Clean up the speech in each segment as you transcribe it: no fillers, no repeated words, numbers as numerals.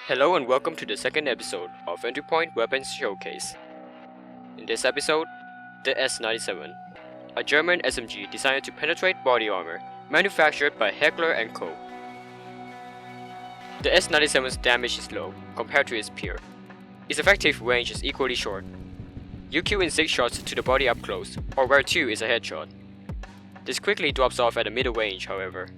Hello and welcome to the second episode of Entry Point Weapons Showcase. In this episode, the S97, a German SMG designed to penetrate body armor, manufactured by Heckler & Co. The S97's damage is low compared to its peer. Its effective range is equally short. You kill in 6 shots to the body up close, or where 2 is a headshot. This quickly drops off at a middle range, however.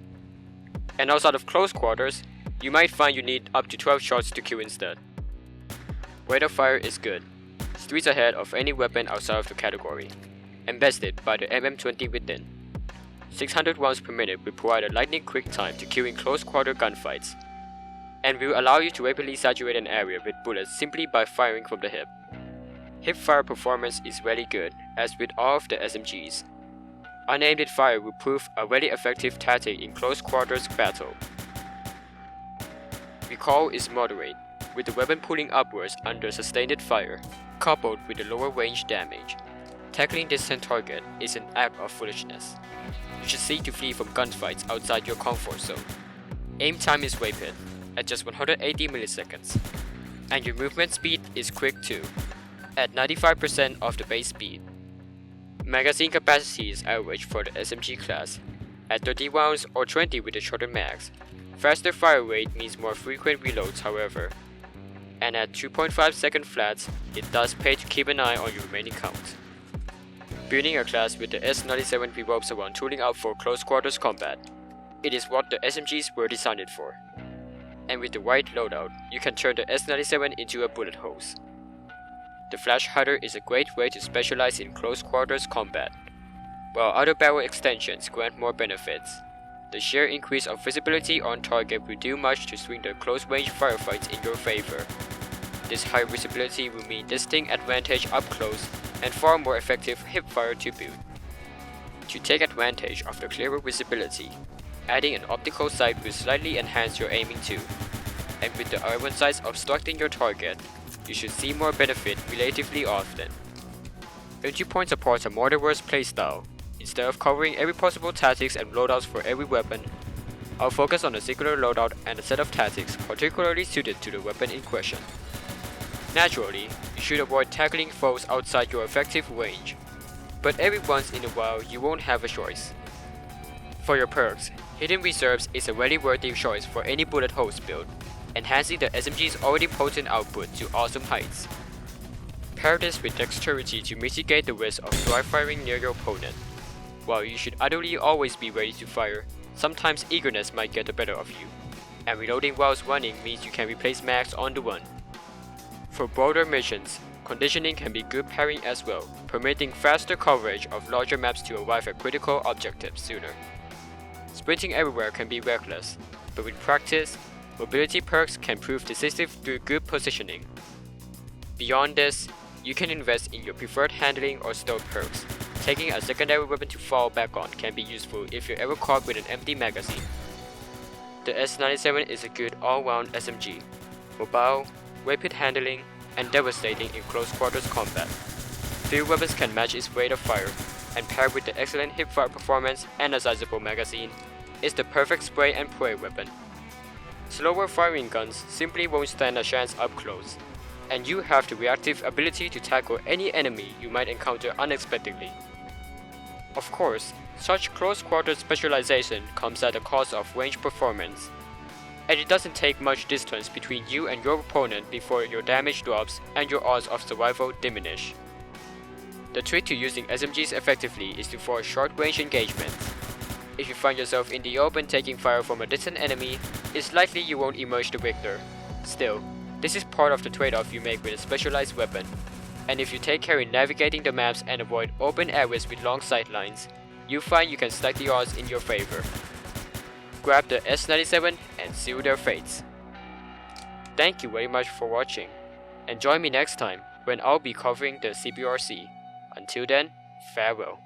And outside of close quarters, you might find you need up to 12 shots to kill instead. Rate of fire is good, streets ahead of any weapon outside of the category, and bested by the MM20 within. 600 rounds per minute will provide a lightning quick time to kill in close quarter gunfights, and will allow you to rapidly saturate an area with bullets simply by firing from the hip. Hip fire performance is really good, as with all of the SMGs. Unaimed fire will prove a very effective tactic in close quarters battle. Recoil is moderate, with the weapon pulling upwards under sustained fire, coupled with the lower range damage. Tackling distant target is an act of foolishness. You should seek to flee from gunfights outside your comfort zone. Aim time is rapid, at just 180 milliseconds, and your movement speed is quick too, at 95% of the base speed. Magazine capacity is average for the SMG class, at 30 rounds or 20 with the shorter mags. Faster fire rate means more frequent reloads, however, and at 2.5 second flats, it does pay to keep an eye on your remaining count. Building a class with the S97 revolves around tooling out for close quarters combat. It is what the SMGs were designed for. And with the right loadout, you can turn the S97 into a bullet hose. The flash hider is a great way to specialize in close quarters combat, while other barrel extensions grant more benefits. The sheer increase of visibility on target will do much to swing the close-range firefights in your favor. This high visibility will mean distinct advantage up close and far more effective hip fire to boot. To take advantage of the clearer visibility, adding an optical sight will slightly enhance your aiming too. And with the iron sights obstructing your target, you should see more benefit relatively often. Entry Point supports a more diverse playstyle. Instead of covering every possible tactics and loadouts for every weapon, I'll focus on a singular loadout and a set of tactics particularly suited to the weapon in question. Naturally, you should avoid tackling foes outside your effective range, but every once in a while you won't have a choice. For your perks, Hidden Reserves is a very worthy choice for any bullet hose build, enhancing the SMG's already potent output to awesome heights. Pair this with dexterity to mitigate the risk of dry firing near your opponent. While you should ideally always be ready to fire, sometimes eagerness might get the better of you, and reloading whilst running means you can replace mags on the run. For broader missions, conditioning can be good pairing as well, permitting faster coverage of larger maps to arrive at critical objectives sooner. Sprinting everywhere can be reckless, but with practice, mobility perks can prove decisive through good positioning. Beyond this, you can invest in your preferred handling or stealth perks. Taking a secondary weapon to fall back on can be useful if you're ever caught with an empty magazine. The S97 is a good all-round SMG, mobile, rapid handling, and devastating in close quarters combat. Few weapons can match its rate of fire, and paired with the excellent hip-fire performance and a sizable magazine, is the perfect spray and pray weapon. Slower firing guns simply won't stand a chance up close, and you have the reactive ability to tackle any enemy you might encounter unexpectedly. Of course, such close-quarter specialization comes at the cost of range performance, and it doesn't take much distance between you and your opponent before your damage drops and your odds of survival diminish. The trick to using SMGs effectively is to force short-range engagement. If you find yourself in the open taking fire from a distant enemy, it's likely you won't emerge the victor. Still, this is part of the trade-off you make with a specialized weapon, and if you take care in navigating the maps and avoid open areas with long sightlines, you find you can stack the odds in your favor. Grab the S97 and seal their fates. Thank you very much for watching, and join me next time when I'll be covering the CBRC. Until then, farewell.